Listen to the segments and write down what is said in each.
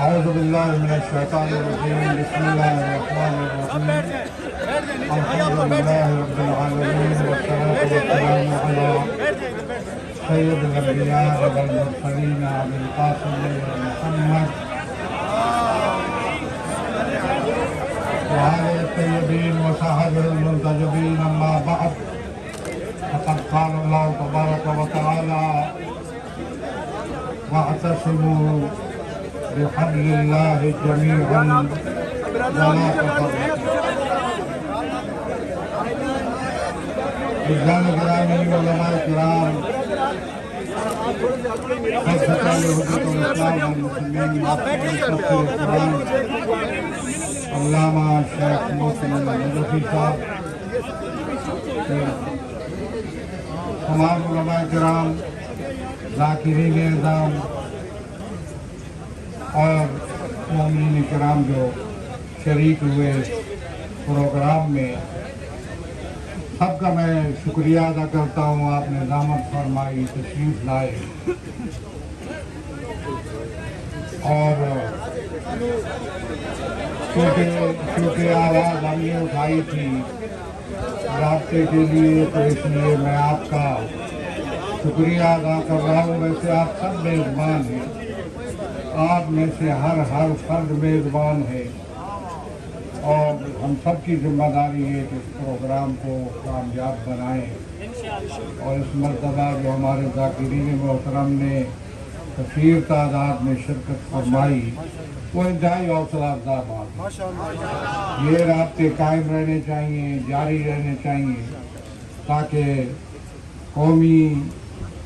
اعوذ باللہ من الشیطان الرجیم بسم اللہ الرحمن الرحیم الحمد للہ رب العالمین والصلاة والسلام علی سید الانبیاء والمرسلین ابی القاسم محمد وآلہ الطیبین وصحبہ المنتجبین اما بعد فقد قال اللہ تبارک و تعالی واعتصموا بحبل اللہ جمیعا ولا تفرقوا۔ بزرگان گرامی، علماء کرام، سب سے پہلے حضرت الاسلام والمسلمین مفسر قرآن علامہ شیخ محسن النجفی صاحب، تمام علماء کرام، ذاکرین اعظام اور مومنین کرام جو شریک ہوئے پروگرام میں، سب کا میں شکریہ ادا کرتا ہوں۔ آپ نے زحمت فرمائی، تشریف لائے اور کیونکہ آواز ہم نے اٹھائی تھی رابطے کے لیے، تو اس لیے میں آپ کا شکریہ ادا کر رہا ہوں۔ ویسے آپ سب میزبان ہیں، آپ میں سے ہر فرد میزبان ہے، اور ہم سب کی ذمہ داری ہے کہ اس پروگرام کو کامیاب بنائیں، اور اس مرتبہ جو ہمارے ذاکرین محترم نے کثیر تعداد میں شرکت فرمائی، وہ انتہائی حوصلہ افزا بات ہے۔ یہ رابطے قائم رہنے چاہیے، جاری رہنے چاہیے، تاکہ قومی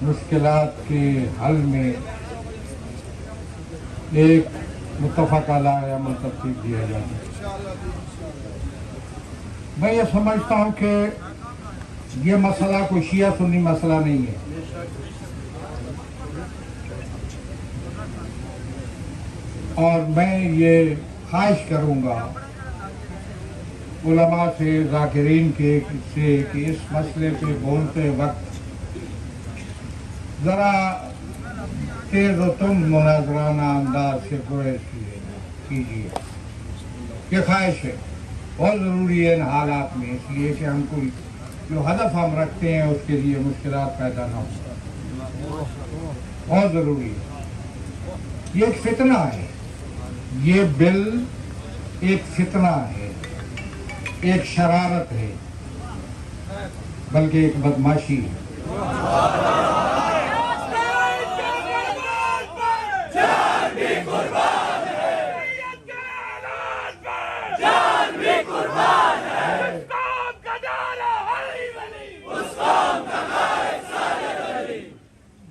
مشکلات کے حل میں ایک متفق علیہ عمل ترتیب دیا جائے۔ میں یہ سمجھتا ہوں کہ یہ مسئلہ کوئی شیعہ سنی مسئلہ نہیں ہے، اور میں یہ خواہش کروں گا علماء سے، ذاکرین سے، کہ اس مسئلے پہ بولتے وقت ذرا تیز و تند مناظرانہ انداز سے گریز کیجیے۔ یہ خواہش ہے، بہت ضروری ہے ان حالات میں، اس لیے کہ ہم کوئی جو ہدف ہم رکھتے ہیں اس کے لیے مشکلات پیدا نہ ہو، بہت ضروری ہے۔ یہ ایک فتنہ ہے، یہ بل ایک فتنہ ہے، ایک شرارت ہے، بلکہ ایک بدماشی ہے۔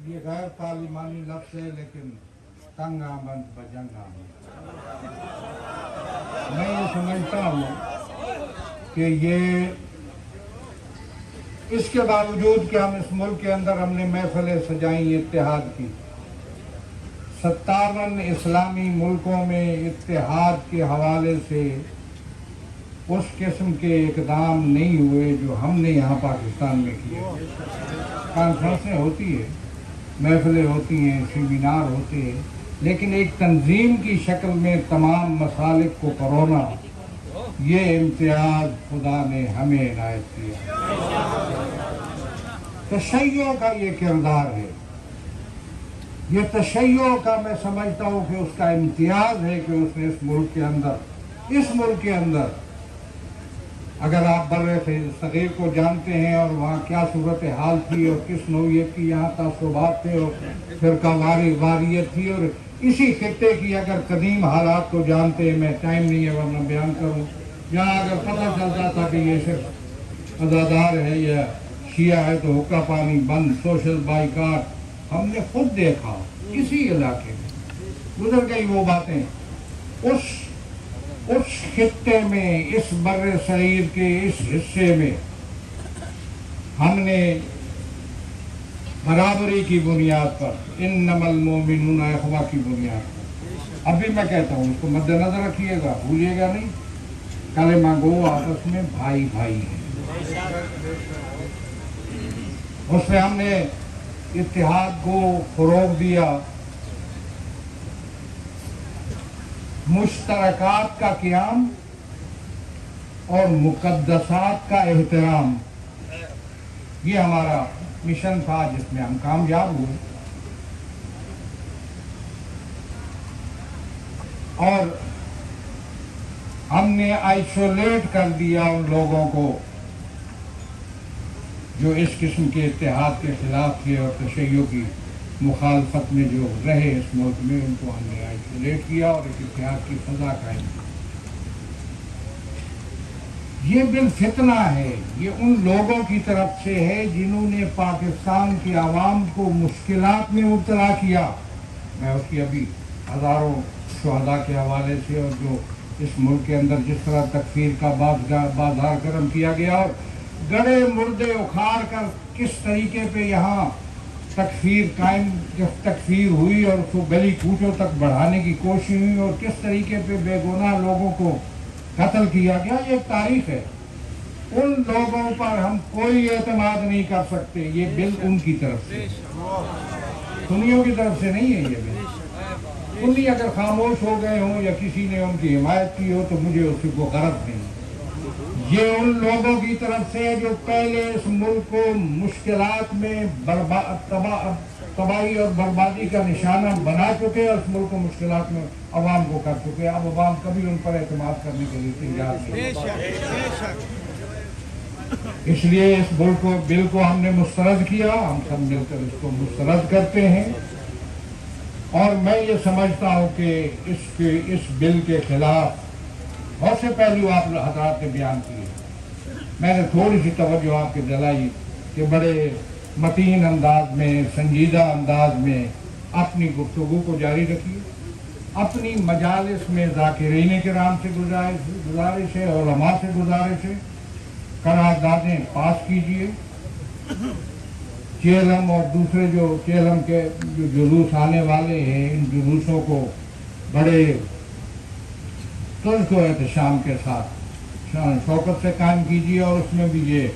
یہ غیر پارلیمانی لفظ ہے، لیکن تنگ آمد بجنگ آمد۔ میں یہ سمجھتا ہوں کہ یہ اس کے باوجود کہ ہم اس ملک کے اندر ہم نے محفلیں سجائیں اتحاد کی، 57 اسلامی ملکوں میں اتحاد کے حوالے سے اس قسم کے اقدام نہیں ہوئے جو ہم نے یہاں پاکستان میں کیے۔ کانفرنسیں ہوتی ہیں، محفلیں ہوتی ہیں، سیمینار ہوتے ہیں، لیکن ایک تنظیم کی شکل میں تمام مسالک کو پرونا، یہ امتیاز خدا نے ہمیں عنایت کیا۔ تشیع کا یہ کردار ہے، یہ تشیع کا میں سمجھتا ہوں کہ اس کا امتیاز ہے کہ اس نے اس ملک کے اندر اگر آپ بر صغیر کو جانتے ہیں اور وہاں کیا صورتحال تھی اور کس نوعیت کی یہاں تعصبات تھے اور فرقہ واریت تھی، اور اسی خطے کی اگر قدیم حالات کو جانتے ہیں، میں ٹائم نہیں ہے ورنہ بیان کروں، یہاں اگر پتہ چلتا تھا کہ یہ صرف عزادار ہے یا شیعہ ہے تو حقہ پانی بند، سوشل بائیکاٹ، ہم نے خود دیکھا اسی علاقے میں گزر گئی وہ باتیں۔ اس خطے میں، اس بر صغیر کے اس حصے میں ہم نے برابری کی بنیاد پر، انما المؤمنون اخوہ کی بنیاد پر، اب بھی میں کہتا ہوں اس کو مد نظر رکھیے گا، بھولیے گا نہیں، کلمہ گو آپس میں بھائی بھائی ہیں۔ اس میں ہم نے اتحاد کو فروغ دیا، مشترکات کا قیام اور مقدسات کا احترام، یہ ہمارا مشن تھا جس میں ہم کامیاب ہوئے. اور ہم نے آئسولیٹ کر دیا ان لوگوں کو جو اس قسم کے اتحاد کے خلاف تھے اور تشیع کی مخالفت میں جو رہے اس ملک میں، ان کو ہم نے آئسولیٹ کیا اور ایک اتحاد کی فضا قائم کی. یہ بالفتنہ ہے، یہ ان لوگوں کی طرف سے ہے جنہوں نے پاکستان کی عوام کو مشکلات میں مبتلا کیا. میں اس کی ابھی ہزاروں شہداء کے حوالے سے، اور جو اس ملک کے اندر جس طرح تکفیر کا بازار گرم کیا گیا اور گڑے مردے اکھاڑ کر کس طریقے پہ یہاں تکفیر قائم، جب تکفیر ہوئی اور اس کو گلی کوچوں تک بڑھانے کی کوشش ہوئی اور کس طریقے پہ بے گناہ لوگوں کو قتل کیا گیا، یہ ایک تاریخ ہے. ان لوگوں پر ہم کوئی اعتماد نہیں کر سکتے. یہ بل ان کی طرف سے، سنیوں کی طرف سے نہیں ہے. یہ بل سنی اگر خاموش ہو گئے ہوں یا کسی نے ان کی حمایت کی ہو تو مجھے اس کی کوئی غرض نہیں. یہ ان لوگوں کی طرف سے جو پہلے اس ملک کو مشکلات میں تباہی اور بربادی کا نشانہ بنا چکے اور اس ملک کو مشکلات میں عوام کو کر چکے. اب عوام کبھی ان پر اعتماد کرنے کے لیے تیار نہیں. اس لیے اس بل کو ہم نے مسترد کیا. ہم سب مل کر اس کو مسترد کرتے ہیں. اور میں یہ سمجھتا ہوں کہ اس بل کے خلاف بہت سے پہلو آپ حضرات نے بیان کیے. میں نے تھوڑی سی توجہ آپ کے دلائی کہ بڑے متین انداز میں، سنجیدہ انداز میں اپنی گفتگو کو جاری رکھیے. اپنی مجالس میں ذاکرین کرام سے گزارش ہے، علماء سے گزارش ہے، قراردادیں پاس کیجیے. چیلم اور دوسرے جو چیلم کے جو جلوس آنے والے ہیں، ان جلوسوں کو بڑے ترک و احتشام کے ساتھ شان شوکت سے قائم کیجیے، اور اس میں بھی یہ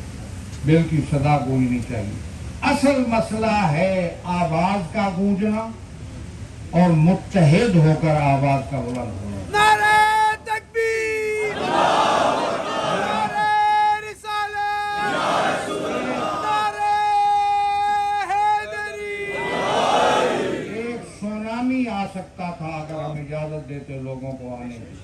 بل کی صدا گونجنی چاہیے. اصل مسئلہ ہے آواز کا گونجنا اور متحد ہو کر آواز کا بلند ہونا. نعرہ تکبیر، نعرہ رسالت، نعرہ حیدری. ایک سونامی آ سکتا تھا اگر ہم اجازت دیتے لوگوں کو آنے کی.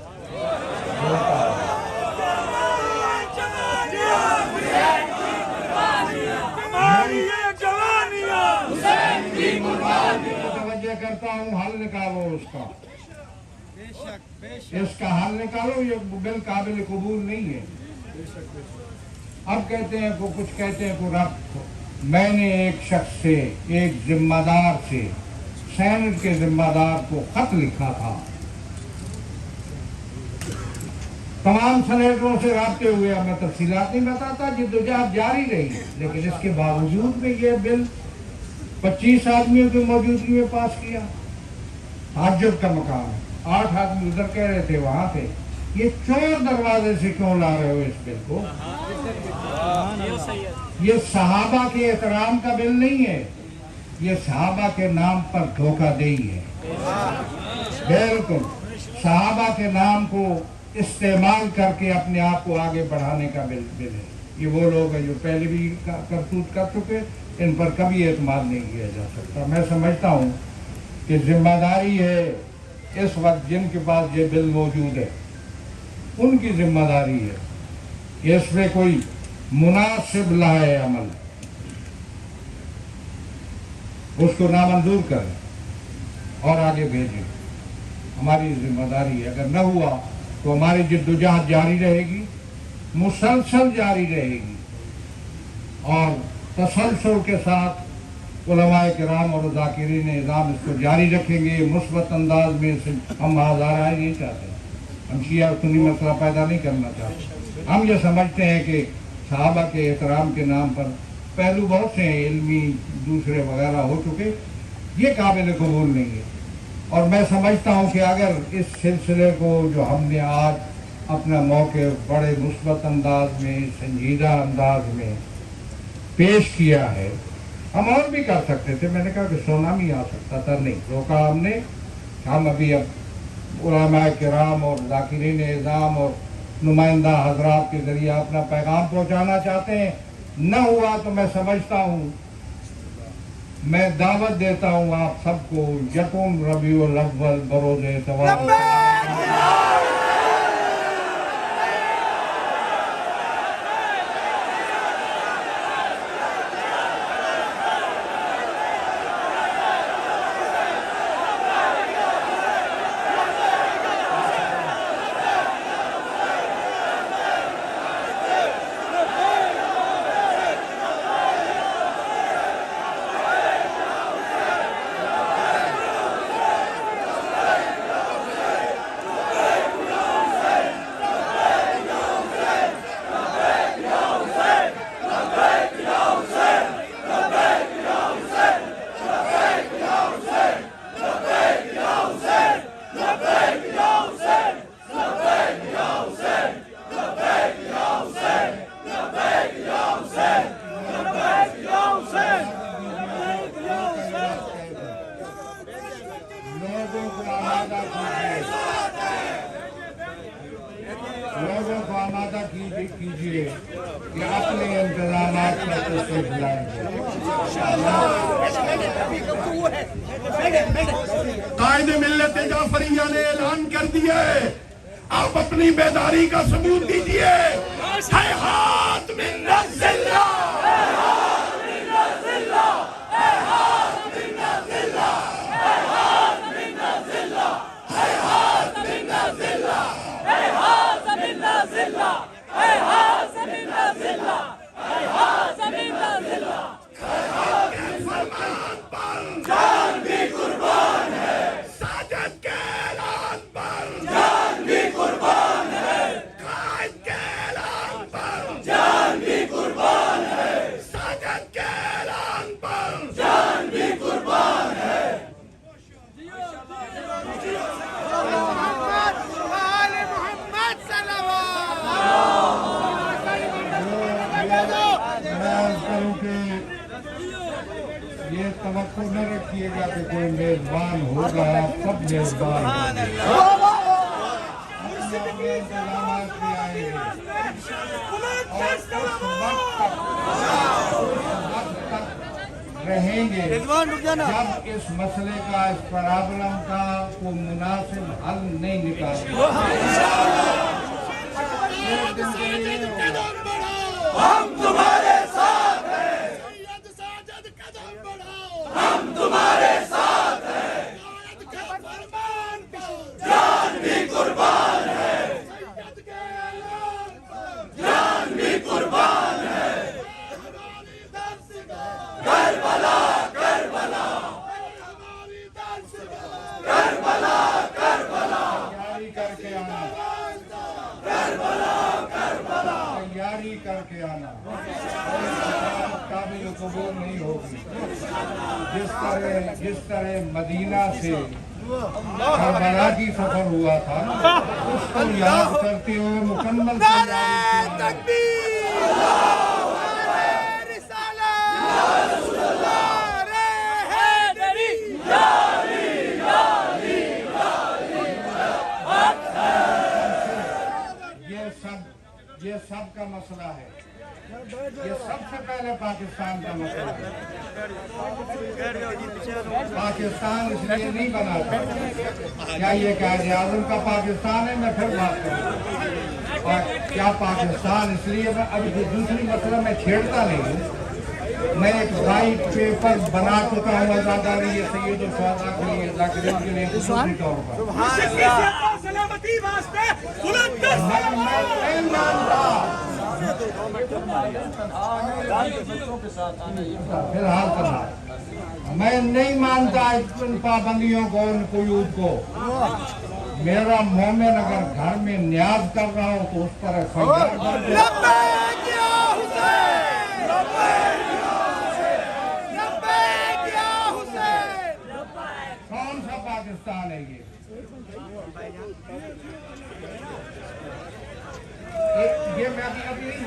توجہ کرتا ہوں، حل نکالو اس کا. اس کا حل نکالو. یہ بل قابل قبول نہیں ہے. اب کہتے ہیں کو کچھ کہتے ہیں کو رب. میں نے ایک شخص سے، ایک ذمہ دار سے، سینٹ کے ذمہ دار کو خط لکھا تھا. تمام سینیٹروں سے رابطے ہوئے. میں تفصیلات نہیں بتاتا، جدوجہد جاری رہی. لیکن اس کے باوجود بھی یہ بل 25 آدمیوں کی موجودگی میں پاس کیا. تعجب کا مقام ہے. 8 آدمی ادھر کہہ رہے تھے، وہاں تھے. یہ چور دروازے سے کیوں لا رہے ہو اس بل کو؟ یہ صحابہ کے احترام کا بل نہیں ہے. یہ صحابہ کے نام پر دھوکہ دہی ہے. بالکل صحابہ کے نام کو استعمال کر کے اپنے آپ کو آگے بڑھانے کا بل ہے. یہ وہ لوگ ہیں جو پہلے بھی کرتوت کر چکے. ان پر کبھی اعتماد نہیں کیا جا سکتا. میں سمجھتا ہوں کہ ذمہ داری ہے اس وقت جن کے پاس یہ بل موجود ہے، ان کی ذمہ داری ہے کہ اس میں کوئی مناسب لائے عمل اس کو نامنظور کریں اور آگے بھیجیں. ہماری ذمہ داری ہے. اگر نہ ہوا تو ہماری جدوجہد جاری رہے گی، مسلسل جاری رہے گی، اور تسلسل کے ساتھ علماء کرام اور ذاکرین نظام اس کو جاری رکھیں گے. مثبت انداز میں ہم ہزارہ نہیں چاہتے. ہم شیعہ سنی مسئلہ پیدا نہیں کرنا چاہتے. ہم یہ سمجھتے ہیں کہ صحابہ کے احترام کے نام پر پہلو بہت سے ہیں، علمی دوسرے وغیرہ ہو چکے. یہ قابل قبول نہیں ہے. اور میں سمجھتا ہوں کہ اگر اس سلسلے کو جو ہم نے آج اپنا موقع بڑے مثبت انداز میں، سنجیدہ انداز میں پیش کیا ہے، ہم اور بھی کر سکتے تھے. میں نے کہا کہ سونامی آ سکتا تھا، نہیں روکا ہم نے. ہم ابھی اب علماء کرام اور ذاکرین اعظام اور نمائندہ حضرات کے ذریعے اپنا پیغام پہنچانا چاہتے ہیں. نہ ہوا تو میں سمجھتا ہوں، میں دعوت دیتا ہوں آپ سب کو یکم ربیع الاول بروز اتوار لوگوں کو آمادہ کیجیے کہ اپنے انتظامات پر تشریف لائیں گے. قائد ملت جعفریہ نے اعلان کر دیا ہے، آپ اپنی بیداری کا ثبوت دیجیے. ہیہات من الذلہ، ہیہات من الذلہ، ہیہات من الذلہ، ہیہات من الذلہ، ہیہات من الذلہ، ہیہات من الذلہ، ہیہات من الذلہ، ہیہات من الذلہ. فرمان پر جان بھی قربان ہے، ساجد کے اعلان پر جان بھی قربان ہے، قائد کے اعلان پر جان بھی قربان ہے، ساجد کے اعلان پر جان بھی قربان ہے. یہ توقع نہ رکھیے گا کہ کوئی میزبان ہوگا، آپ سب میزبان اپنے انتظامات بھی آئیں گے اور اس وقت تک رہیں گے جب اس مسئلے کا، اس پرابلم کا کوئی مناسب حل نہیں نکالے. ہم تمہارے ساتھ ہیں، ہم تمہارے ساتھ ہیں، جان بھی قربان ہے، جان بھی قربان ہے. کربلا کربلا کربلا کربلا، تیاری کر کے آنا، کربلا کربلا، تیاری کر کے آنا. قابل قبول نہیں ہوگی. جس طرح مدینہ سے کربلا کی سفر ہوا تھا، اس کو یاد کرتے ہوئے مکمل یہ سب کا مسئلہ ہے. یہ سب سے پہلے پاکستان کا مسئلہ ہے. پاکستان اس لیے نہیں بنا تھا. کیا یہ قائد اعظم کا پاکستان ہے؟ میں پھر بات کروں. اور کیا پاکستان اس لیے، ابھی دوسری مسئلہ میں چھیڑتا نہیں ہوں. میں ایک وائٹ پیپر بنا چکا ہوں آزاداری سید الشہداء کے لیے، ذاکرین کے لیے خصوصی طور پر. میں نہیں مانتا ان پابندیوں کو، ان قیود کو. میرا مومن اگر گھر میں نیاز کر رہا ہو تو اس پر کون سا پاکستان ہے یہ؟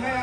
میں